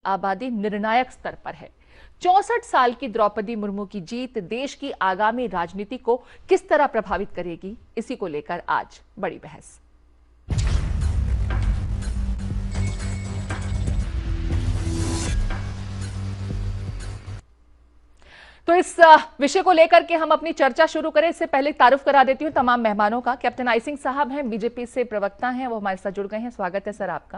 आबादी निर्णायक स्तर पर है। 64 साल की द्रौपदी मुर्मू की जीत देश की आगामी राजनीति को किस तरह प्रभावित करेगी, इसी को लेकर आज बड़ी बहस। तो इस विषय को लेकर के हम अपनी चर्चा शुरू करें, इससे पहले तारुफ करा देती हूं तमाम मेहमानों का। कैप्टन आई सिंह साहब हैं, बीजेपी से प्रवक्ता हैं, वो हमारे साथ जुड़ गए हैं, स्वागत है सर आपका।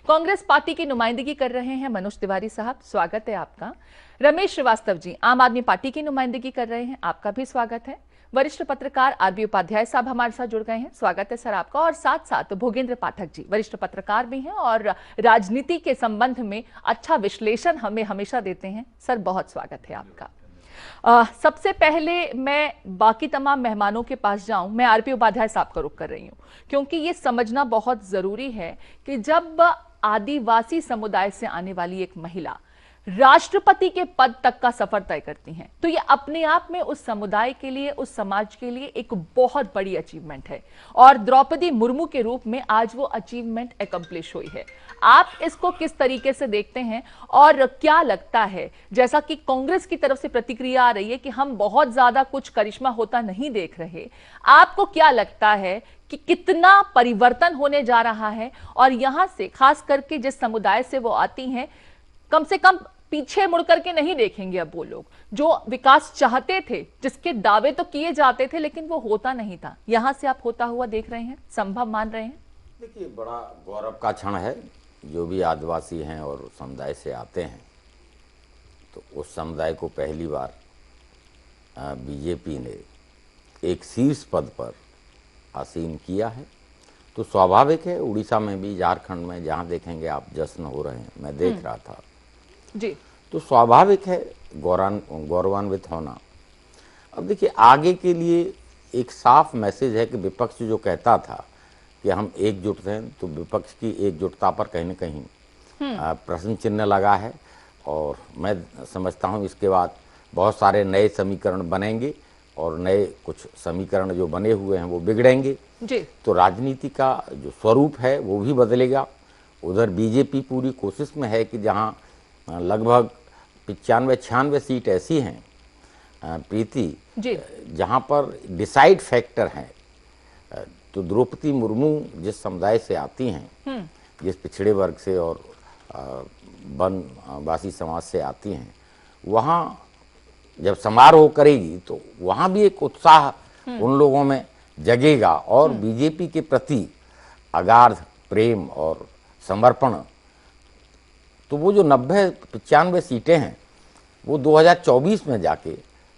कांग्रेस पार्टी की नुमाइंदगी कर रहे हैं मनोज तिवारी साहब, स्वागत है आपका। रमेश श्रीवास्तव जी आम आदमी पार्टी की नुमाइंदगी कर रहे हैं, आपका भी स्वागत है। वरिष्ठ पत्रकार आरबी उपाध्याय साहब हमारे साथ जुड़ गए हैं, स्वागत है सर आपका। और साथ साथ भोगेंद्र पाठक जी वरिष्ठ पत्रकार भी हैं और राजनीति के संबंध में अच्छा विश्लेषण हमें हमेशा देते हैं, सर बहुत स्वागत है आपका। सबसे पहले मैं बाकी तमाम मेहमानों के पास जाऊं, मैं आरपी उपाध्याय साहब का रुख कर रही हूं, क्योंकि ये समझना बहुत जरूरी है कि जब आदिवासी समुदाय से आने वाली एक महिला राष्ट्रपति के पद तक का सफर तय करती हैं, तो ये अपने आप में उस समुदाय के लिए, उस समाज के लिए एक बहुत बड़ी अचीवमेंट है। और द्रौपदी मुर्मू के रूप में आज वो अचीवमेंट एकम्प्लिश हुई है। आप इसको किस तरीके से देखते हैं और क्या लगता है, जैसा कि कांग्रेस की तरफ से प्रतिक्रिया आ रही है कि हम बहुत ज्यादा कुछ करिश्मा होता नहीं देख रहे, आपको क्या लगता है कि कितना परिवर्तन होने जा रहा है? और यहां से खास करके जिस समुदाय से वो आती हैं, कम से कम पीछे मुड़ करके नहीं देखेंगे अब वो लोग जो विकास चाहते थे, जिसके दावे तो किए जाते थे लेकिन वो होता नहीं था, यहां से आप होता हुआ देख रहे हैं, संभव मान रहे हैं? देखिए, बड़ा गौरव का क्षण है। जो भी आदिवासी हैं और समुदाय से आते हैं, तो उस समुदाय को पहली बार बीजेपी ने एक शीर्ष पद पर आसीन किया है। तो स्वाभाविक है, उड़ीसा में भी, झारखंड में, जहां देखेंगे आप जश्न हो रहे हैं, मैं देख रहा था जी। तो स्वाभाविक है गौरवान्वित होना। अब देखिए, आगे के लिए एक साफ मैसेज है कि विपक्ष जो कहता था कि हम एकजुट हैं, तो विपक्ष की एकजुटता पर कहीं न कहीं प्रश्न चिन्ह लगा है। और मैं समझता हूं इसके बाद बहुत सारे नए समीकरण बनेंगे और नए कुछ समीकरण जो बने हुए हैं वो बिगड़ेंगे जी। तो राजनीति का जो स्वरूप है वो भी बदलेगा। उधर बीजेपी पूरी कोशिश में है कि जहां लगभग 95-96 सीट ऐसी हैं प्रीति, जहां पर डिसाइड फैक्टर हैं। तो द्रौपदी मुर्मू जिस समुदाय से आती हैं, जिस पिछड़े वर्ग से और वनवासी समाज से आती हैं, वहां जब समारोह करेगी तो वहां भी एक उत्साह उन लोगों में जगेगा और बीजेपी के प्रति अगाध प्रेम और समर्पण। तो वो जो 90-95 सीटें हैं वो 2024 में जाके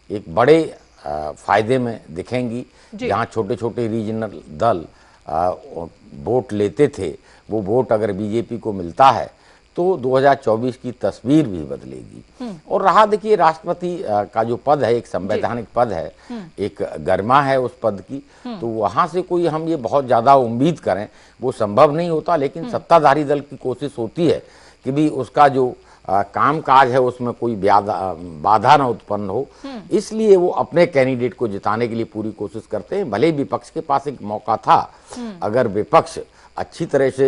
एक बड़े फायदे में दिखेंगी। जहाँ छोटे छोटे रीजनल दल वोट लेते थे, वो वोट अगर बीजेपी को मिलता है तो 2024 की तस्वीर भी बदलेगी। और रहा देखिए, राष्ट्रपति का जो पद है एक संवैधानिक पद है, एक गरिमा है उस पद की, तो वहां से कोई हम ये बहुत ज्यादा उम्मीद करें वो संभव नहीं होता। लेकिन सत्ताधारी दल की कोशिश होती है कि भी उसका जो काम काज है उसमें कोई बाधा न उत्पन्न हो, इसलिए वो अपने कैंडिडेट को जिताने के लिए पूरी कोशिश करते हैं। भले विपक्ष के पास एक मौका था, अगर विपक्ष अच्छी तरह से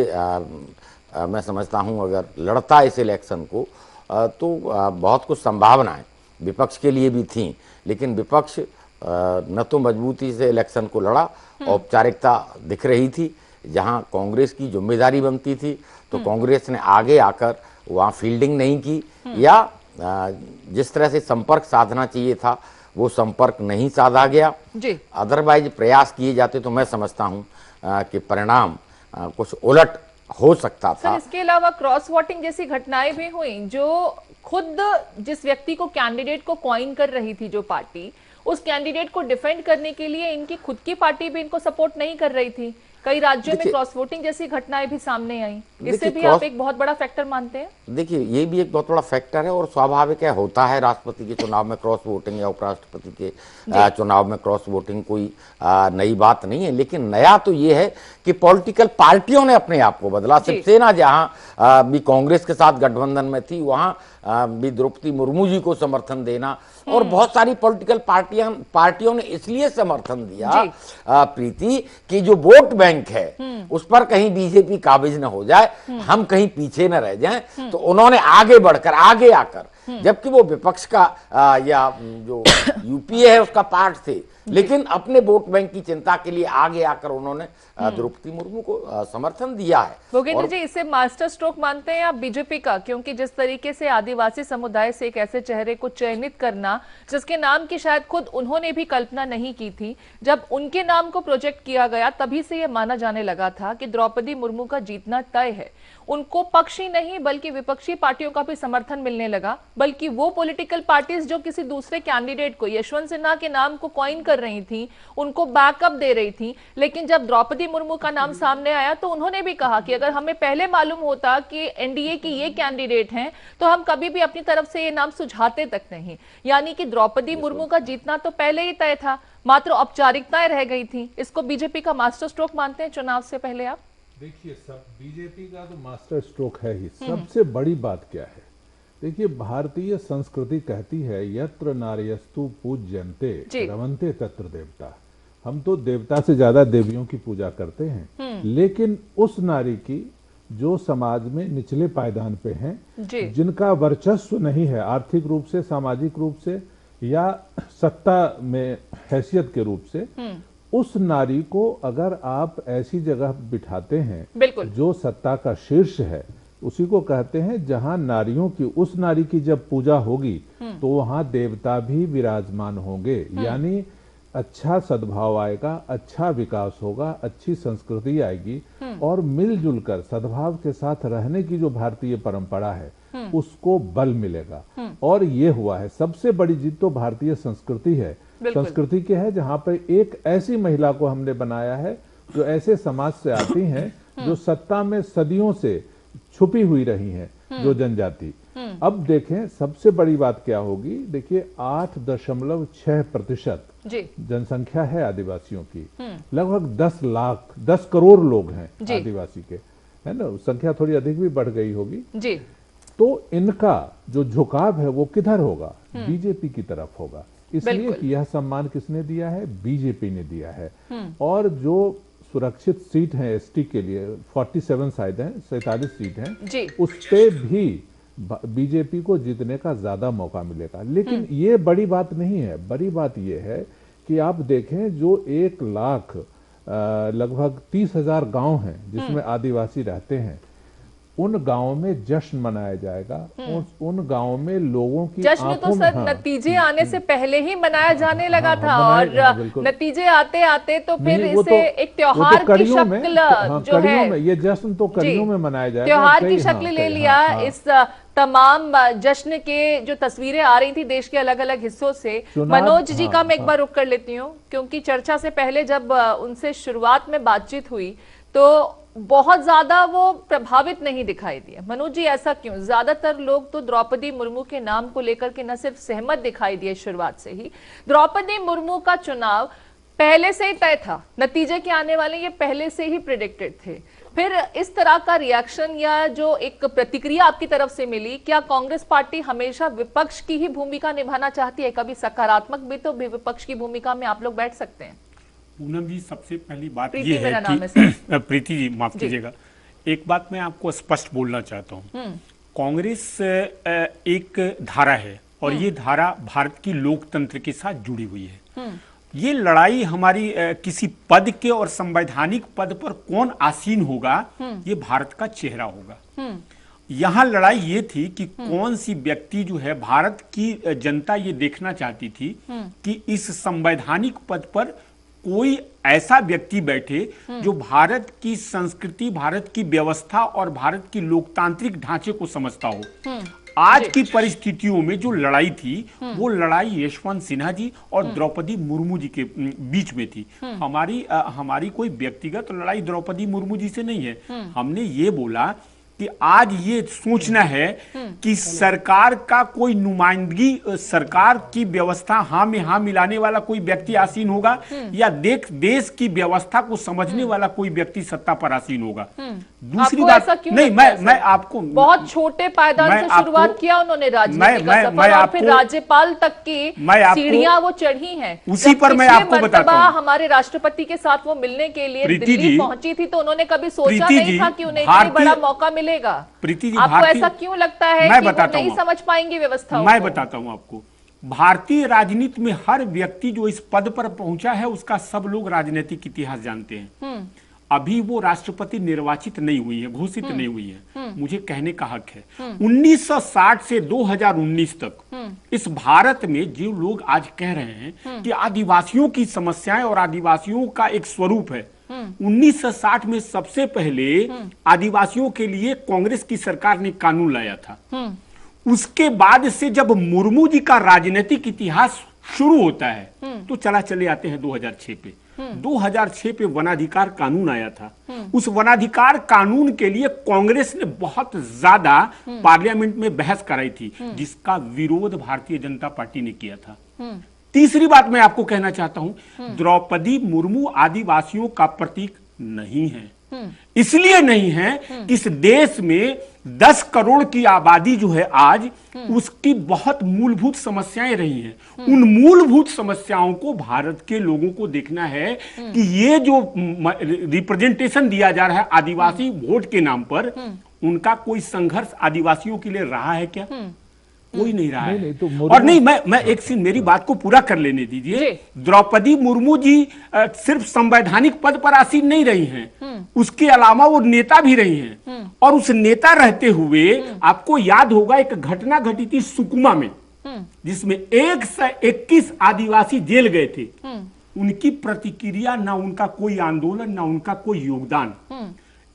मैं समझता हूं अगर लड़ता इस इलेक्शन को तो बहुत कुछ संभावनाएं विपक्ष के लिए भी थी। लेकिन विपक्ष न तो मजबूती से इलेक्शन को लड़ा, औपचारिकता दिख रही थी। जहां कांग्रेस की जिम्मेदारी बनती थी तो कांग्रेस ने आगे आकर वहां फील्डिंग नहीं की, या जिस तरह से संपर्क साधना चाहिए था वो संपर्क नहीं साधा गया। अदरवाइज प्रयास किए जाते तो मैं समझता हूं कि परिणाम कुछ उलट हो सकता था। सर, इसके अलावा क्रॉस वोटिंग जैसी घटनाएं भी हुई, जो खुद जिस व्यक्ति को कैंडिडेट को कॉइन कर रही थी जो पार्टी, उस कैंडिडेट को डिफेंड करने के लिए इनकी खुद की पार्टी भी इनको सपोर्ट नहीं कर रही थी। कई राज्यों में क्रॉस वोटिंग जैसी घटनाएं भी सामने आई, इससे भी आप एक बहुत बड़ा फैक्टर मानते हैं? देखिए, ये भी एक बहुत बड़ा फैक्टर है और स्वाभाविक है, होता है राष्ट्रपति के चुनाव में क्रॉस वोटिंग या उपराष्ट्रपति के चुनाव में क्रॉस वोटिंग, कोई नई बात नहीं है। लेकिन नया तो ये है कि पॉलिटिकल पार्टियों ने अपने आप को बदला। शिवसेना जहां भी कांग्रेस के साथ गठबंधन में थी, वहां भी द्रौपदी मुर्मू जी को समर्थन देना, और बहुत सारी पॉलिटिकल पार्टियों ने इसलिए समर्थन दिया प्रीति कि जो वोट बैंक बैंक है उस पर कहीं बीजेपी काबिज न हो जाए, हम कहीं पीछे न रह जाएं, तो उन्होंने आगे बढ़कर, आगे आकर, जबकि वो विपक्ष का या जो यूपीए है उसका पार्ट थे, लेकिन अपने वोट बैंक की चिंता के लिए आगे आकर उन्होंने द्रौपदी मुर्मू को समर्थन दिया है। योगेंद्र जी, इसे मास्टर स्ट्रोक मानते हैं आप बीजेपी का? क्योंकि जिस तरीके से आदिवासी समुदाय से एक ऐसे चेहरे को चयनित करना जिसके नाम की शायद खुद उन्होंने भी कल्पना नहीं की थी, जब उनके नाम को प्रोजेक्ट किया गया तभी से यह माना जाने लगा था कि द्रौपदी मुर्मू का जीतना तय है। उनको पक्ष ही नहीं बल्कि विपक्षी पार्टियों का भी समर्थन मिलने लगा, बल्कि वो पॉलिटिकल पार्टीज जो किसी दूसरे कैंडिडेट को, यशवंत सिन्हा के नाम को कॉइन कर रही थी, उनको बैकअप दे रही थी। लेकिन जब द्रौपदी मुर्मू का नाम सामने आया तो उन्होंने भी कहा कि अगर हमें पहले मालूम होता कि एनडीए की ये कैंडिडेट हैं तो हम कभी भी अपनी तरफ से ये नाम सुझाते तक नहीं। यानी कि द्रौपदी मुर्मू का जीतना तो पहले ही तय था, मात्र औपचारिकताएं रह गई थी। इसको बीजेपी का मास्टर स्ट्रोक मानते हैं चुनाव से पहले आप? देखिए, सब बीजेपी का तो मास्टर स्ट्रोक है ही। सबसे बड़ी बात क्या है, देखिए, भारतीय संस्कृति कहती है यत्र नार्यस्तु पूज्यन्ते रमन्ते तत्र देवता। हम तो देवता से ज्यादा देवियों की पूजा करते हैं, लेकिन उस नारी की जो समाज में निचले पायदान पे हैं, जिनका वर्चस्व नहीं है आर्थिक रूप से, सामाजिक रूप से या सत्ता में हैसियत के रूप से, उस नारी को अगर आप ऐसी जगह बिठाते हैं जो सत्ता का शीर्ष है, उसी को कहते हैं जहां नारियों की, उस नारी की जब पूजा होगी तो वहां देवता भी विराजमान होंगे। यानी अच्छा सद्भाव आएगा, अच्छा विकास होगा, अच्छी संस्कृति आएगी और मिलजुल कर सद्भाव के साथ रहने की जो भारतीय परंपरा है उसको बल मिलेगा। और ये हुआ है। सबसे बड़ी जीत तो भारतीय संस्कृति है, संस्कृति की है, जहां पर एक ऐसी महिला को हमने बनाया है जो ऐसे समाज से आती हैं जो सत्ता में सदियों से छुपी हुई रही हैं, जो जनजाति। अब देखें सबसे बड़ी बात क्या होगी। देखिए 8.6% जनसंख्या है आदिवासियों की, लगभग 10 लाख 10 करोड़ लोग हैं आदिवासी के, है ना। संख्या थोड़ी अधिक भी बढ़ गई होगी जी। तो इनका जो झुकाव है वो किधर होगा? बीजेपी की तरफ होगा। इसलिए यह सम्मान किसने दिया है? बीजेपी ने दिया है। और जो सुरक्षित सीट है एसटी के लिए 47 शायद है, 47 सीट हैं, उस पे भी बीजेपी को जीतने का ज्यादा मौका मिलेगा। लेकिन ये बड़ी बात नहीं है। बड़ी बात ये है कि आप देखें जो 1 लाख लगभग 30,000 गांव हैं जिसमें आदिवासी रहते हैं, उन गांवों में जश्न मनाया जाएगा। उन गांवों में लोगों की जश्न तो सर नतीजे आने से पहले ही मनाया जाने लगा था, और नतीजे आते आते तो फिर इसे एक त्योहार की शक्ल जो है, ये जश्न तो कड़ियों में मनाया जाएगा, त्योहार की शक्ल ले लिया। इस तमाम जश्न के जो तस्वीरें आ रही थी देश के अलग अलग हिस्सों से, मनोज जी का मैं एक बार रुक कर लेती हूँ, क्योंकि चर्चा से पहले जब उनसे शुरुआत में बातचीत हुई तो बहुत ज्यादा वो प्रभावित नहीं दिखाई दिए। मनोज जी, ऐसा क्यों? ज्यादातर लोग तो द्रौपदी मुर्मू के नाम को लेकर के न सिर्फ सहमत दिखाई दिए शुरुआत से ही, द्रौपदी मुर्मू का चुनाव पहले से ही तय था, नतीजे के आने वाले ये पहले से ही प्रेडिक्टेड थे। फिर इस तरह का रिएक्शन या जो एक प्रतिक्रिया आपकी तरफ से मिली, क्या कांग्रेस पार्टी हमेशा विपक्ष की ही भूमिका निभाना चाहती है? कभी सकारात्मक भी तो विपक्ष की भूमिका में आप लोग बैठ सकते हैं? पूनम जी, सबसे पहली बात ये है कि प्रीति जी माफ कीजिएगा, एक बात मैं आपको स्पष्ट बोलना चाहता हूँ। कांग्रेस एक धारा है और ये धारा भारत की लोकतंत्र के साथ जुड़ी हुई है। ये लड़ाई हमारी किसी पद के और संवैधानिक पद पर कौन आसीन होगा, ये भारत का चेहरा होगा। यहाँ लड़ाई ये थी कि कौन सी व्यक्ति जो है, भारत की जनता ये देखना चाहती थी कि इस संवैधानिक पद पर कोई ऐसा व्यक्ति बैठे जो भारत की संस्कृति, भारत की व्यवस्था और भारत की लोकतांत्रिक ढांचे को समझता हो। आज की परिस्थितियों में जो लड़ाई थी वो लड़ाई यशवंत सिन्हा जी और द्रौपदी मुर्मू जी के बीच में थी। हमारी कोई व्यक्तिगत लड़ाई द्रौपदी मुर्मू जी से नहीं है। हमने ये बोला कि आज ये सोचना है कि सरकार का कोई नुमाइंदगी, सरकार की व्यवस्था हाँ में हाँ मिलाने वाला कोई व्यक्ति आसीन होगा या देश की व्यवस्था को समझने वाला कोई व्यक्ति सत्ता पर आसीन होगा। दूसरी बात नहीं, मैं आपको बहुत छोटे पायदान से शुरुआत किया उन्होंने राजनीति का सफर और फिर राज्यपाल तक की सीढ़ियां वो चढ़ी हैं। उसी पर मैं आपको बताता हूं, हमारे राष्ट्रपति के साथ वो मिलने के लिए दिल्ली पहुंची थी तो उन्होंने कभी सोचा नहीं था कि उन्हें इतना बड़ा मौका मिलेगा। प्रीति जी, आपको ऐसा क्यों लगता है कि वो नहीं समझ पाएंगे व्यवस्था? मैं बताता हूं आपको, भारतीय राजनीति में हर व्यक्ति जो इस पद पर पहुंचा है उसका सब लोग राजनीतिक इतिहास जानते हैं। अभी वो राष्ट्रपति निर्वाचित नहीं हुई है, घोषित नहीं हुई है, मुझे कहने का हक है। 1960 से 2019 तक इस भारत में जो लोग आज कह रहे हैं कि आदिवासियों की समस्याएं और आदिवासियों का एक स्वरूप है, 1960 में सबसे पहले आदिवासियों के लिए कांग्रेस की सरकार ने कानून लाया था। उसके बाद से जब मुर्मू जी का राजनीतिक इतिहास शुरू होता है तो चले आते हैं 2006 पे। 2006 पे वनाधिकार कानून आया था। उस वनाधिकार कानून के लिए कांग्रेस ने बहुत ज्यादा पार्लियामेंट में बहस कराई थी, जिसका विरोध भारतीय जनता पार्टी ने किया था। तीसरी बात मैं आपको कहना चाहता हूं, द्रौपदी मुर्मू आदिवासियों का प्रतीक नहीं है। इसलिए नहीं है कि इस देश में 10 करोड़ की आबादी जो है आज, उसकी बहुत मूलभूत समस्याएं रही हैं। उन मूलभूत समस्याओं को भारत के लोगों को देखना है कि ये जो रिप्रेजेंटेशन दिया जा रहा है आदिवासी वोट के नाम पर, उनका कोई संघर्ष आदिवासियों के लिए रहा है क्या? कोई नहीं रहा है। तो और नहीं, मैं एक सीन, मेरी बात को पूरा कर लेने दीजिए। द्रौपदी मुर्मू जी सिर्फ संवैधानिक पद पर आसीन नहीं रही हैं, उसके अलावा वो नेता भी रही हैं। और उस नेता रहते हुए आपको याद होगा एक घटना घटी थी सुकमा में, जिसमें 121 आदिवासी जेल गए थे। उनकी प्रतिक्रिया, ना उनका कोई आंदोलन, ना उनका कोई योगदान।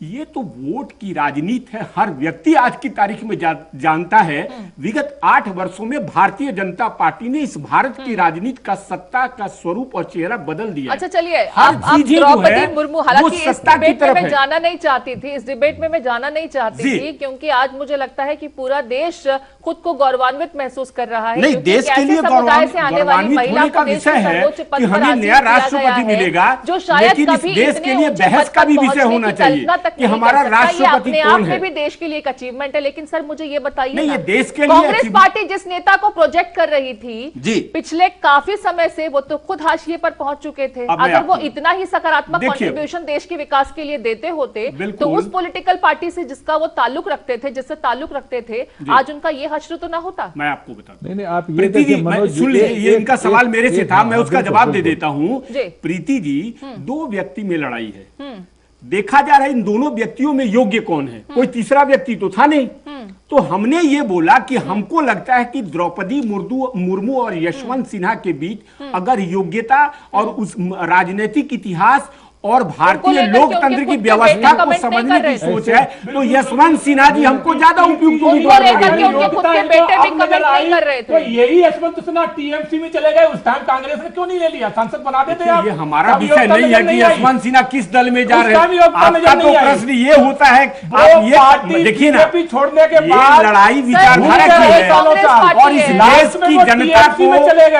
ये तो वोट की राजनीति है। हर व्यक्ति आज की तारीख में जानता है विगत 8 वर्षों में भारतीय जनता पार्टी ने इस भारत की राजनीति का सत्ता का स्वरूप और चेहरा बदल दिया। अच्छा चलिए, आप द्रौपदी मुर्मू, हालांकि इस डिबेट में मैं जाना नहीं चाहती थी, इस डिबेट में मैं जाना नहीं चाहती थी, क्योंकि आज मुझे लगता है कि पूरा देश खुद को गौरवान्वित महसूस कर रहा है। नहीं, देश के लिए समुदाय से आने वाली महिला का विषय है कि हमें नया राष्ट्रपति मिलेगा, जो शायद कभी देश के लिए बहस का भी विषय होना चाहिए कि हमारा राष्ट्रपति कौन है। भी देश के लिए एक अचीवमेंट है। लेकिन सर मुझे ये बताइए, नहीं, ये देश के लिए कांग्रेस पार्टी जिस नेता को प्रोजेक्ट कर रही थी जी, पिछले काफी समय से, वो तो खुद हाशिए पर पहुंच चुके थे। अगर वो इतना ही सकारात्मक कंट्रीब्यूशन देश के विकास के लिए देते होते तो उस पॉलिटिकल पार्टी से जिसका वो ताल्लुक रखते थे, जिससे ताल्लुक रखते थे, आज उनका ये हश्र तो ना होता। मैं आपको बताता हूं, आप ये सुन लीजिए, ये इनका सवाल मेरे से था, मैं उसका जवाब दे देता हूं। प्रीति जी, 2 व्यक्ति में लड़ाई है, देखा जा रहा है इन दोनों व्यक्तियों में योग्य कौन है, कोई तीसरा व्यक्ति तो था नहीं। तो हमने ये बोला कि हमको लगता है कि द्रौपदी मुर्मू और यशवंत सिन्हा के बीच अगर योग्यता और उस राजनीतिक इतिहास और भारतीय लोकतंत्र की व्यवस्था को समझने की सोच है तो यशवंत सिन्हा जी हमको ज्यादा उपयुक्त उम्मीदवार तो यही यशवंत सिन्हा टीएमसी में चले गए, उस टाइम कांग्रेस ने क्यों नहीं ले लिया? सांसद बना देते आप। ये हमारा विषय नहीं है कि यशवंत सिन्हा किस दल में जा रहे हैं। आपका तो प्रश्न ये होता है, आप ये देखिए ना, छोड़ने के बाद लड़ाई विचारधारा की है और इस देश की जनता को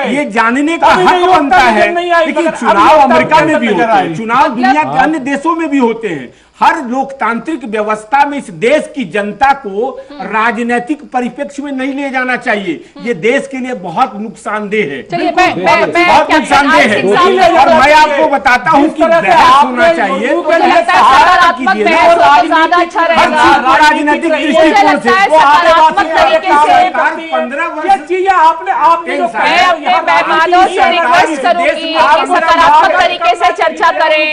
ये जानने का हक बनता है। लेकिन चुनाव अमेरिका में भी होता है, चुनाव दुनिया के अन्य देशों में भी होते हैं। हर लोकतांत्रिक व्यवस्था में इस देश की जनता को राजनीतिक परिप्रेक्ष्य में नहीं ले जाना चाहिए। ये देश के लिए बहुत नुकसानदेह है, बहुत नुकसानदेह है। और मैं आपको बताता हूँ कि बहस होना चाहिए राजनीतिक दृष्टिकोण से। 15 वर्ष सकारात्मक तरीके से चर्चा करें।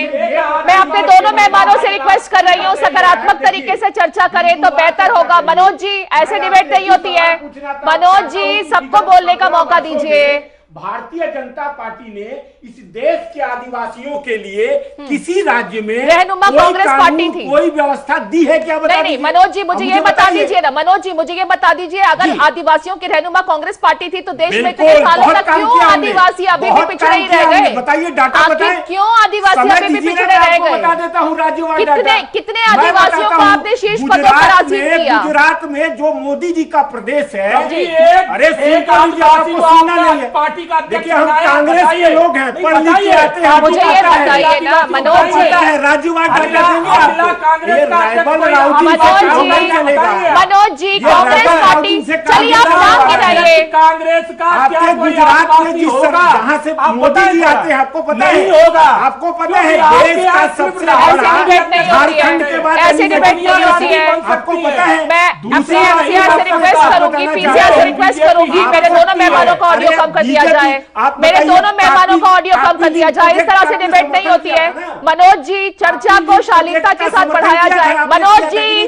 मैं अपने दोनों मेहमानों से रिक्वेस्ट कर रही हूँ, सकारात्मक तरीके से चर्चा करें तो बेहतर होगा। मनोज जी, ऐसे डिबेट नहीं होती है। मनोज जी, सबको बोलने का मौका दीजिए। भारतीय जनता पार्टी ने इस देश के आदिवासियों के लिए किसी राज्य में रहनुमा कोई कांग्रेस कानून, पार्टी थी। कोई व्यवस्था दी है क्या? बता नहीं दीजिए। मनोज जी मुझे अब ये बता बताइए। दीजिए ना, मनोज जी मुझे ये बता दीजिए, अगर जी। आदिवासियों की रहनुमा कांग्रेस पार्टी थी तो देश में बिल्कुल, इतने सालों बहुत तक काम क्यों किया हमने, आदिवासी अभी भी बहुत पिछड़े काम ही किया रह हमने। गए? बताइए, डाटा आखिर बताएं। क्यों आदिवासी समय अभी भी दीजिए पिछड़े ना, मैं रह आपको गए? बता देता हूँ राज्यवार कितने डाटा। कितने मैं आदिवासियों बताता को हूँ, आपने शीर्ष पदों पर आसीन किया? गुजरात में जो मोदी जी का प्रदेश है, जी। अरे एक सुनता लीजिए, आपको आदिवासी को सुनना आपका नहीं है। पार्टी का अध्यक्ष देखिए हम बनाया, कांग्रेस के बताइए। लोग हैं, नहीं, पढ़ लिख के बताइए। आते हैं, मुझे ये बताइए ना मनोज जी, पता है राज्यवार डाटा देंगे अगला आपको। कांग्रेस ये का अध्यक्ष राइफल कोई राउटी से मनोज काम जी, नहीं चलेगा। मनोज जी ये कांग्रेस राइफल पार्टी, राउटी से काम चलिए आप नहीं नाम चलेगा। गिनाइए। कांग्रेस का क्या आपके कोई गुजरात में आदिवासी जिस होगा? जहां से आप मोदी बताएं जी जरा। आते हैं, आपको पता नहीं है? होगा। आपको पता है क्योंकि देश आपके का यहाँ सिर्फ सबसे राहुल बड़ा ऐसी डिबेट नहीं होती है। झारखंड के बाद ऐसी डिबेट नहीं होती है। आपको पता है? मैं दूसरा अपने ये एमसीआर से आपको रिक्वेस्ट बताना करूंगी, चाहता पीसीआर से हूं, रिक्वेस्ट बीजेपी करूंगी आप मेरे दोनों सकती मेहमानों है। का ऑडियो अरे कम कर दिया बीजेपी, जाए, आप मेरे बताइए, दोनों मेहमानों का ऑडियो कम कर दिया जाए। इस तरह से आपने डिबेट नहीं होती है। समर्थन किया था ना? मनोज जी चर्चा को शालीनता के साथ बढ़ाया जाए। मनोज जी,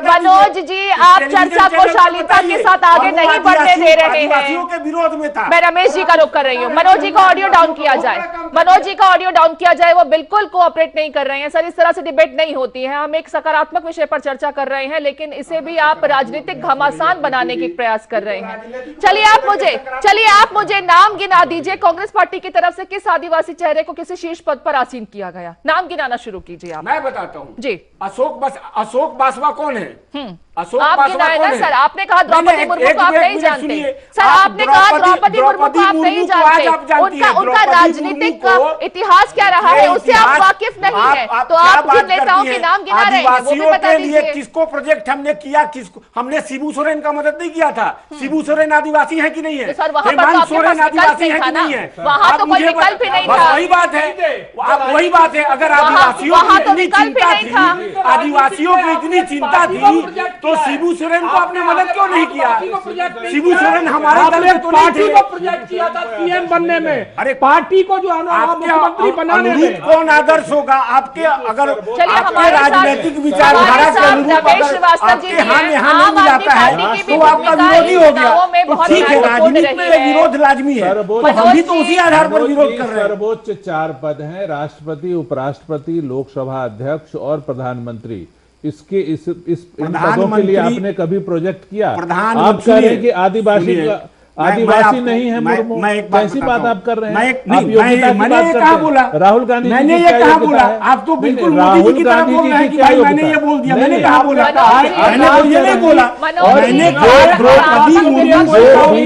मनोज जी आप चर्चा को शालीनता के साथ आगे नहीं बढ़ने दे रहे हैं। आदिवासियों के विरोध में था। मैं रमेश जी का रुख कर रही हूँ। मनोज जी का ऑडियो डाउन किया जाए, मनोज जी का ऑडियो डाउन किया जाए। वो बिल्कुल कोऑपरेट नहीं कर रहे हैं सर, इस तरह से डिबेट नहीं होती है। हम एक सकारात्मक विषय पर चर्चा कर रहे हैं, लेकिन इसे भी आप राजनीतिक घमासान बनाने की प्रयास कर रहे हैं। चलिए आप मुझे नाम गिना दीजिए, कांग्रेस पार्टी की तरफ से किस आदिवासी चेहरे को किसी शीर्ष पद पर आसीन किया गया? नाम गिनाना शुरू कीजिए आप। मैं बताता हूँ जी। अशोक बासवा कौन है? अशोक आप बासवा गिनाए कौन ना है? सर, आपने कहा द्रौपदी मुर्मू को आप नहीं जानते। सर आपने कहा द्रौपदी मुर्मू को आप नहीं जानते। उनका राजनीतिक इतिहास क्या रहा है उससे आप वाकिफ नहीं है, तो आप जिन नेताओं के नाम गिना रहे हैं वो भी बता दीजिए। किसको प्रोजेक्ट हमने किया, किसको हमने? शिबू सोरेन का मदद नहीं किया था। शिबू सोरेन आदिवासी है कि नहीं है? सर वहां पर तो हेमंत आपके सोरेन पास विकल्प आदिवासी नहीं है था कि ना, नहीं है? वहां आप तो कोई मुझे विकल्प ही नहीं बस था। वही बात है, वही बात है। अगर आदिवासियों वहां की तो इतनी विकल्प ही चिंता नहीं था। थी, आदिवासियों की इतनी चिंता थी, तो शिबू सोरेन को आपने मदद क्यों नहीं किया? शिबू सोरेन हमारे दल में तो नहीं पार्टी थे। को प्रोजेक्ट किया था पीएम बनने में। अरे पार्टी को जो है ना मुख्यमंत्री बनाने अनुरूप में। कौन आदर्श होगा आपके? अगर चलिए आपके हमारे साथ- राजनीतिक विचारधारा के अनुरूप रमेश अगर श्रीवास्तव जी आपके भी यहाँ हैं। यहाँ आम नहीं आदमी जाता है पार्टी की भी तो आपका भूमिका विरोधी हो गया। चुनावों में तो बहुत ठीक है, महत्वपूर्ण राजनीति में रही है। विरोध लाजमी है, सर्वोच्च- तो हम भी तो मनोज उसी आधार पर विरोध कर रहे हैं। सर्वोच्च 4 पद हैं, राष्ट्रपति, उपराष्ट्रपति, लोकसभा अध्यक्ष और प्रधानमंत्री। इसके इस इन पदों के लिए आपने कभी प्रोजेक्ट किया? आप कह रहे हैं कि आदिवासी नहीं है मुर्मू, कैसी बात आप कर रहे हैं? आप योग्यता की बात करते हैं। राहुल गांधी जी मैंने की ये क्या कहा योग्यता बोला? है? आप तो बिल्कुल मोदी राहुल जी की तरह गांधी बोल जी रहे हैं की कि क्या भाई योग्यता मैंने ये है? बोल दिया। नहीं, मैंने नहीं, कहा आप बोला? मनोज जी, मैंने तो ये नहीं बोला। मनोज जी, मैंने जो कहा द्रौपदी जो मुर्मू बीजेपी को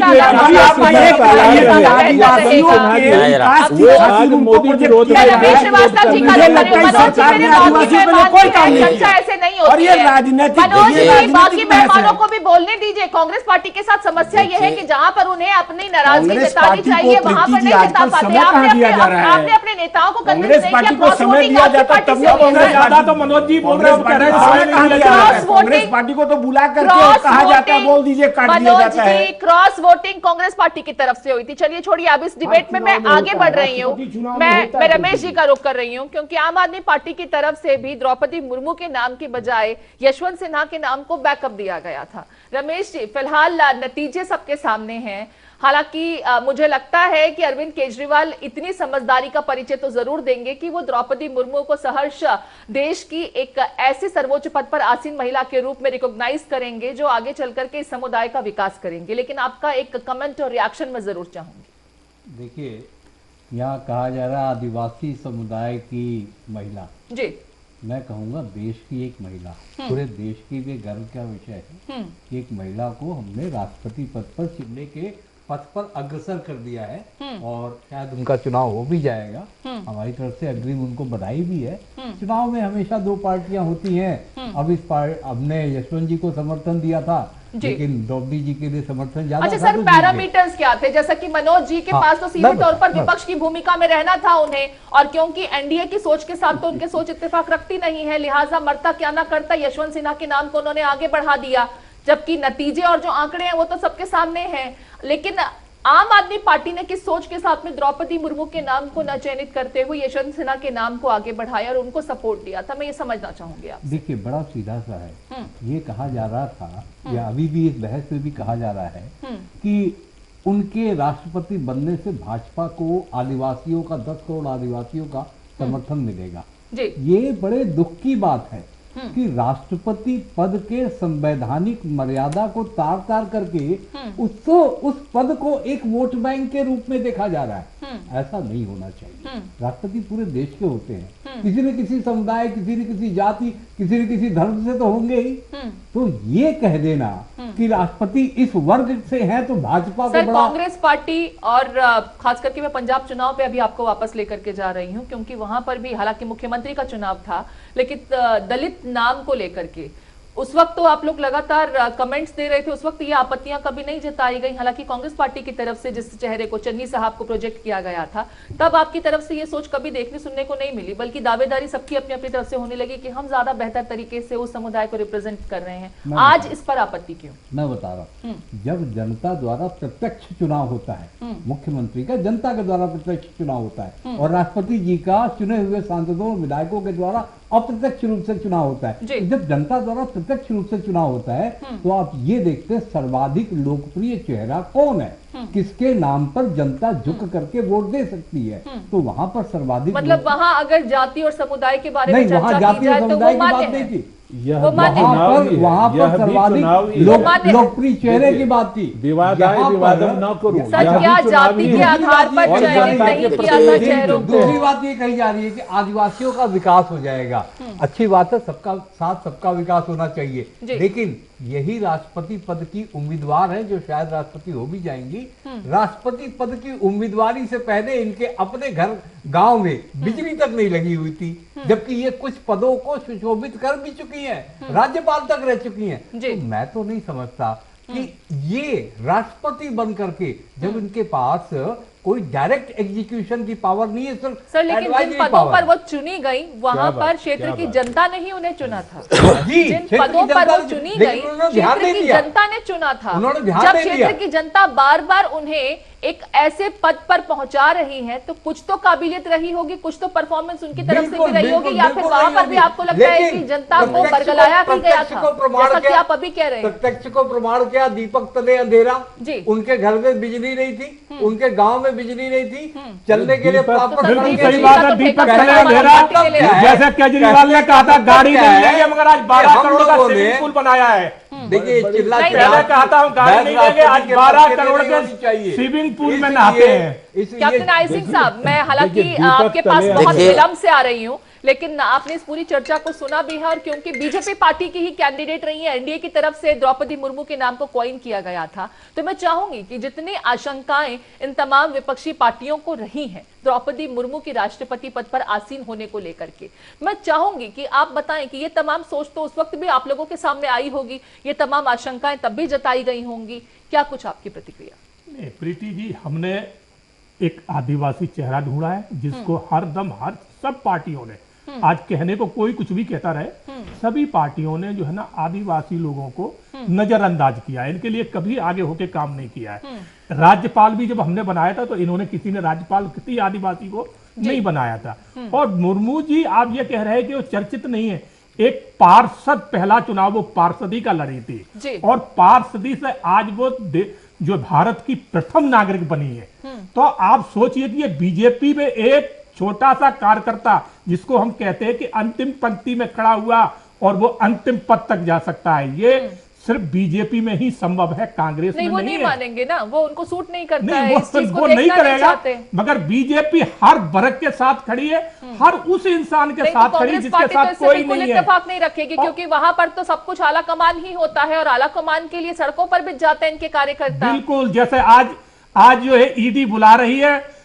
के आप पीछे ये कहिए कि रहेगा। आदिवासियों के विकास की वो खातिर आज उनको मोदी प्रोजेक्ट विरोध किया में जा रहा है। रमेश श्रीवास्तव जी का मुझे रुख लगता है करिए। मनोज जी सरकार मेरे ने बाकी आदिवासियों पे मेहमान कोई भी काम हैं, नहीं चर्चा किया। ऐसे नहीं और होती ये है। राजनीतिक मनोज ये जी राजनीतिक बाकी बहस मेहमानों है। को भी बोलने दीजिए। कांग्रेस पार्टी के साथ समस्या ये है कि जहां पर उन्हें अपनी नाराजगी कांग्रेस जतानी पार्टी को चाहिए वहां पर प्रीति जी नहीं जता आजकल पाते। समय कहाँ दिया जा रहा है? आपने अपने नेताओं को कन्विंस कांग्रेस नहीं पार्टी किया। को क्रॉस समय वोटिंग दिया आपकी जाता पार्टी तब से ना हुई कांग्रेस है। ज्यादा तो मनोज जी बोल रहे हैं, कह रहे हैं समय नहीं दिया जा रहा है। कांग्रेस पार्टी को तो बुला करके और कहा जाता है, बोल दीजिए, काट दिया मनोज जाता है। जी क्रॉस वोटिंग कांग्रेस पार्टी की तरफ से हुई थी। चलिए छोड़िए, अब इस डिबेट में मैं आगे बढ़ रही हूँ। मैं रमेश जी का रुख कर रही हूँ, क्योंकि आम आदमी पार्टी की तरफ से भी द्रौपदी मुर्मू के नाम की बजाय यशवंत सिन्हा के नाम को बैकअप दिया गया था। रमेश जी, फिलहाल नतीजे सबके सामने हैं। हालांकि मुझे लगता है कि अरविंद केजरीवाल इतनी समझदारी का परिचय तो जरूर देंगे कि वो द्रौपदी मुर्मू को सहर्ष देश की एक ऐसी सर्वोच्च पद पर आसीन महिला के रूप में रिकॉग्नाइज करेंगे जो आगे चलकर के इस समुदाय का विकास करेंगे। लेकिन आपका एक कमेंट और रिएक्शन में जरूर चाहूंगी। देखिए, यहाँ कहा जा रहा है आदिवासी समुदाय की महिला। जी, मैं कहूँगा देश की एक महिला, पूरे देश की भी गर्व का विषय है कि एक महिला को हमने राष्ट्रपति पद पर चुनने के पथ पर अग्रसर कर दिया है और शायद उनका चुनाव हो भी जाएगा। हमारी तरफ से अग्रिम उनको बधाई भी है। चुनाव में हमेशा 2 पार्टियां होती हैं। अब हमने यशवंत जी को समर्थन दिया था, लेकिन द्रौपदी जी के लिए समर्थन ज्यादा अच्छा था, सर, तो जीत गए। पैरामीटर्स क्या थे? जैसा कि मनोज जी के पास तो सीधे तौर पर विपक्ष की भूमिका में रहना था उन्हें, और क्योंकि एनडीए की सोच के साथ तो उनके सोच इत्तेफाक रखती नहीं है, लिहाजा मरता क्या ना करता यशवंत सिन्हा के नाम को उन्होंने आगे बढ़ा दिया। जबकि नतीजे और जो आंकड़े हैं वो तो सबके सामने हैं। लेकिन आम आदमी पार्टी ने किस सोच के साथ में द्रौपदी मुर्मू के नाम को न चयनित करते हुए यशवंत सिन्हा के नाम को आगे बढ़ाया और उनको सपोर्ट दिया था? मैं ये समझना चाहूंगी आप। देखिए, बड़ा सीधा सा है। ये कहा जा रहा था या अभी भी इस बहस में भी कहा जा रहा है कि उनके राष्ट्रपति बनने से भाजपा को आदिवासियों का 10 करोड़ आदिवासियों का समर्थन मिलेगा। जी। ये बड़े दुख की बात है कि राष्ट्रपति पद के संवैधानिक मर्यादा को तार तार करके उस पद को एक वोट बैंक के रूप में देखा जा रहा है। ऐसा नहीं होना चाहिए। राष्ट्रपति पूरे देश के होते हैं, किसी न किसी समुदाय, किसी न किसी जाति, किसी न किसी धर्म से तो होंगे ही। तो ये कह देना कि राष्ट्रपति इस वर्ग से है तो भाजपा को बड़ा। कांग्रेस पार्टी और खास करके मैं पंजाब चुनाव पे अभी आपको वापस लेकर के जा रही हूं, क्योंकि वहां पर भी हालांकि मुख्यमंत्री का चुनाव था, लेकिन दलित नाम को लेकर के उस वक्त तो आप लोग लगातार कमेंट्स दे रहे थे, उस वक्त ये आपत्तियां कभी नहीं जताई गई। हालांकि कांग्रेस पार्टी की तरफ से जिस चेहरे को, चन्नी साहब को प्रोजेक्ट किया गया था, तब आपकी तरफ से ये सोच कभी देखने सुनने को नहीं मिली, बल्कि दावेदारी सबकी अपनी अपनी तरफ से होने लगी कि हम ज्यादा बेहतर तरीके से उस समुदाय को रिप्रेजेंट कर रहे हैं। आज इस पर आपत्ति क्यों? मैं बता रहा हूं, जब जनता द्वारा प्रत्यक्ष चुनाव होता है, मुख्यमंत्री का जनता के द्वारा प्रत्यक्ष चुनाव होता है, और राष्ट्रपति जी का चुने हुए सांसदों और विधायकों के द्वारा अप्रत्यक्ष रूप से चुनाव होता है। जब जनता द्वारा प्रत्यक्ष रूप से चुनाव होता है तो आप ये देखते हैं सर्वाधिक लोकप्रिय चेहरा कौन है, किसके नाम पर जनता झुक करके वोट दे सकती है। तो वहां पर सर्वाधिक, मतलब वहां अगर जाति और समुदाय के बारे में नहीं, वहां जाति और समुदाय की बात नहीं थी, वहां पर सर्वाधिक लोकप्रिय चेहरे की बात थी। विवादम न करो। सर, क्या जाति के आधार पर चयनित नहीं किया था चेहरों को? दूसरी बात ये कही जा रही है कि आदिवासियों का विकास हो जाएगा। अच्छी बात है, सबका साथ सबका विकास होना चाहिए, लेकिन यही राष्ट्रपति पद की उम्मीदवार हैं जो शायद राष्ट्रपति हो भी जाएंगी। राष्ट्रपति पद की उम्मीदवारी से पहले इनके अपने घर गांव में बिजली तक नहीं लगी हुई थी, जबकि ये कुछ पदों को सुशोभित कर भी चुकी हैं, राज्यपाल तक रह चुकी हैं। तो मैं तो नहीं समझता कि ये राष्ट्रपति बन करके जब इनके पास कोई डायरेक्ट एग्जीक्यूशन की पावर नहीं है सर, लेकिन जिन पदों पर वो चुनी गई वहां पर क्षेत्र की जनता ने ही उन्हें चुना था। जिन पदों पर वो चुनी गई क्षेत्र की जनता ने चुना था। जब क्षेत्र की जनता बार बार उन्हें एक ऐसे पद पर पहुंचा रही है तो कुछ तो काबिलियत रही होगी, कुछ तो परफॉर्मेंस उनकी तरफ से भी रही होगी, या फिर वहां पर भी आपको लगता है कि जनता को बरगलाया भी गया था, जैसा कि आप अभी कह रहे हैं? प्रत्यक्ष को प्रमाण क्या, दीपक तले अंधेरा। उनके घर में बिजली नहीं थी, उनके गांव में बिजली नहीं थी, चलने के लिए प्रॉपर सही बात है, दीपक तले अंधेरा। जैसे केजरीवाल ने कहा था गाड़ी नहीं देंगे, मगर आज 12 करोड़ का स्विमिंग पूल बनाया है। देखिए, चिल्ला पहले कहा था हम गाड़ी नहीं देंगे, आज 12 करोड़ के स्विमिंग पूल में नहाते हैं। कैप्टन आई सिंह साहब, मैं हालांकि आपके पास बहुत विलंब से आ रही हूं, लेकिन आपने इस पूरी चर्चा को सुना भी है, और क्योंकि बीजेपी पार्टी की ही कैंडिडेट रही है, एनडीए की तरफ से द्रौपदी मुर्मू के नाम को कॉइन किया गया था, तो मैं चाहूंगी कि जितनी आशंकाएं इन तमाम विपक्षी पार्टियों को रही हैं द्रौपदी मुर्मू की राष्ट्रपति पद पर आसीन होने को लेकर के, मैं चाहूंगी कि आप बताएं कि ये तमाम सोच तो उस वक्त भी आप लोगों के सामने आई होगी, ये तमाम आशंकाएं तब भी जताई गई होंगी, क्या कुछ आपकी प्रतिक्रिया? नहीं प्रीति जी, हमने एक आदिवासी चेहरा ढूंढा है जिसको हर सब पार्टियों ने, आज कहने को कोई कुछ भी कहता रहे, सभी पार्टियों ने जो है ना आदिवासी लोगों को नजरअंदाज किया है, इनके लिए कभी आगे होके काम नहीं किया है। राज्यपाल भी जब हमने बनाया था तो इन्होंने किसी ने राज्यपाल किसी आदिवासी को नहीं बनाया था। और मुर्मू जी, आप ये कह रहे हैं कि वो चर्चित नहीं है, एक पार्षद, पहला चुनाव वो पार्षदी का लड़ी थी, और पार्षदी से आज वो जो भारत की प्रथम नागरिक बनी है। तो आप सोचिए कि ये बीजेपी में एक छोटा सा कार्यकर्ता जिसको हम कहते हैं कि अंतिम पंक्ति में खड़ा हुआ और वो अंतिम पद तक जा सकता है, ये सिर्फ बीजेपी में ही संभव है, कांग्रेस में वो नहीं मानेंगे ना, वो उनको सूट नहीं करता नहीं, है, इस चीज को वो नहीं करेगा। मगर बीजेपी हर वर्ग के साथ खड़ी है, हर उस इंसान के साथ खड़ी जिसके साथ कोई नहीं है। इत्तेफाक नहीं रखेगी, क्योंकि वहां पर तो सब कुछ आला कमान ही होता है, और आला कमान के लिए सड़कों पर भी जाते हैं इनके कार्यकर्ता। बिल्कुल, जैसे आज जो है ईडी बुला रही है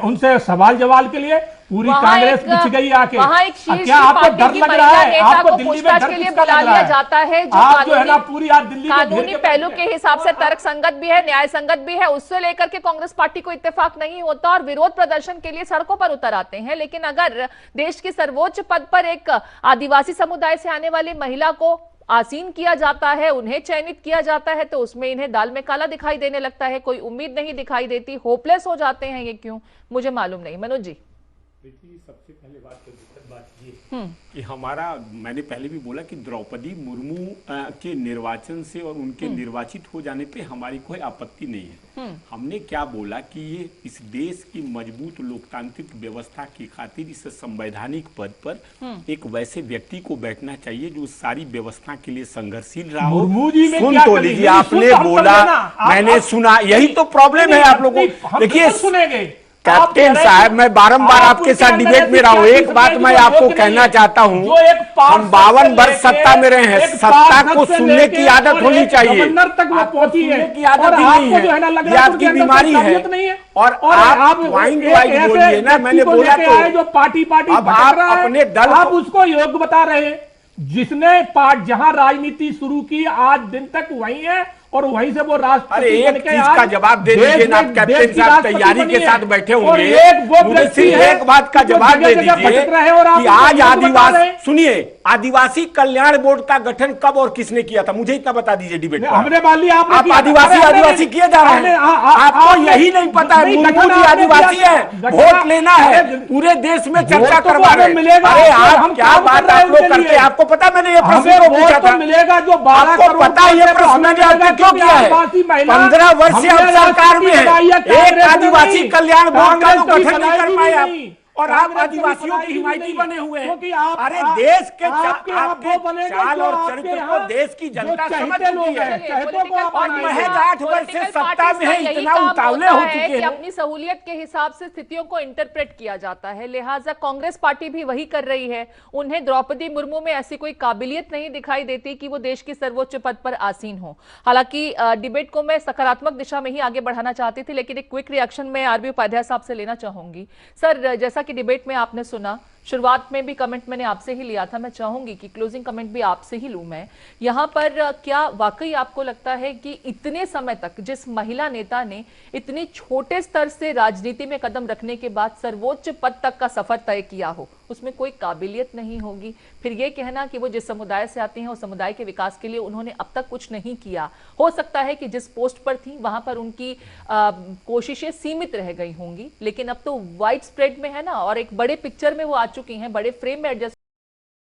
उनसे सवाल जवाब के लिए, पूरी कांग्रेस पिछ गई आके। क्या आपको डर लग रहा है? आपको दिल्ली में डर किसका लग रहा है? जाता है जो आप जो है ना पूरी आज दिल्ली कानूनी पहलू के हिसाब से तर्क संगत भी है, न्याय संगत भी है, उससे लेकर के कांग्रेस पार्टी को इत्तेफाक नहीं होता और विरोध प्रदर्शन के लिए सड़कों पर उतर आते हैं। लेकिन अगर देश के सर्वोच्च पद पर एक आदिवासी समुदाय से आने वाली महिला को आसीन किया जाता है, उन्हें चयनित किया जाता है, तो उसमें इन्हें दाल में काला दिखाई देने लगता है, कोई उम्मीद नहीं दिखाई देती, होपलेस हो जाते हैं। ये क्यों, मुझे मालूम नहीं। मनोज जी, सबसे पहले बात बात ये कि हमारा, मैंने पहले भी बोला कि द्रौपदी मुर्मू के निर्वाचन से और उनके निर्वाचित हो जाने पे हमारी कोई आपत्ति नहीं है। हमने क्या बोला कि ये इस देश की मजबूत लोकतांत्रिक व्यवस्था की खातिर इस संवैधानिक पद पर एक वैसे व्यक्ति को बैठना चाहिए जो सारी व्यवस्था के लिए संघर्षशील रहा हो। सुन तो लीजिए, आपने बोला, मैंने सुना, यही तो प्रॉब्लम है आप लोगों को। देखिए सुनेंगे कैप्टन साहब, मैं बारंबार आपके साथ डिबेट में रहा हूं। एक बात मैं आपको कहना चाहता हूं, हम 52 वर्ष सत्ता में रहे हैं, सत्ता को सुनने की आदत होनी चाहिए। तक वो पहुंची है की आदत ही नहीं है, ये आपकी बीमारी है। और आप वाइन बोलिए ना, मैंने बोला तो जो पार्टी अब आप अपने दल आप उसको योग्य बता रहे हैं। जिसने जहां राजनीति शुरू की आज दिन तक वही है और वहीं से वो राष्ट्रपति। अरे एक चीज का जवाब दे दीजिए ना, आप कैप्टन साहब तैयारी के साथ बैठे होंगे, मुझे सिर्फ एक बात का जवाब दे दीजिए कि आज आदिवासी, सुनिए, आदिवासी कल्याण बोर्ड का गठन कब और किसने किया था, मुझे इतना बता दीजिए डिबेट में। हमने मान लिया आप आदिवासी किए जा रहे हैं, आपको यही नहीं पता है मुर्मू जी आदिवासी है, वोट लेना है, पूरे देश में चर्चा करवा रहे हैं। अरे आप क्या बात आप लोग करते हैं, आपको पता मैंने ये प्रश्न पूछा था, मिलेगा जो 12 आपको पता ये प्रश्न मैंने आपको क्यों किया है? 15 वर्ष से आप सरकार में है, एक आदिवासी कल्याण बोर्ड का तो गठन नहीं कर पाए आप, और आप आदिवासियों की हिमायती बने हुए हैं। अरे देश के आपके चाल और चरित्र को देश की जनता समझ चुकी है, और महज 8 वर्ष से सत्ता में है, इतना उतावले हो चुके हैं। अपनी सहूलियत के हिसाब से स्थितियों को इंटरप्रेट किया जाता है, लिहाजा कांग्रेस पार्टी भी वही कर रही है। उन्हें द्रौपदी मुर्मू में ऐसी कोई काबिलियत नहीं दिखाई देती कि वो देश की सर्वोच्च पद पर आसीन हो। हालांकि डिबेट को मैं सकारात्मक दिशा में ही आगे बढ़ाना चाहती थी, लेकिन एक क्विक रिएक्शन में आरबी उपाध्याय साहब से लेना चाहूंगी। सर, जैसा कि डिबेट में आपने सुना, शुरुआत में भी कमेंट मैंने आपसे ही लिया था, मैं चाहूंगी कि क्लोजिंग कमेंट भी आपसे ही लूं मैं। यहां पर क्या वाकई आपको लगता है कि इतने समय तक जिस महिला नेता ने इतने छोटे स्तर से राजनीति में कदम रखने के बाद सर्वोच्च पद तक का सफर तय किया हो, उसमें कोई काबिलियत नहीं होगी? फिर यह कहना कि वो जिस समुदाय से आती हैं उस समुदाय के विकास के लिए उन्होंने अब तक कुछ नहीं किया, हो सकता है कि जिस पोस्ट पर थी वहां पर उनकी कोशिशें सीमित रह गई होंगी, लेकिन अब तो वाइड स्प्रेड में है ना, और एक बड़े पिक्चर में वो आ चुकी हैं, बड़े फ्रेम में एडजस्ट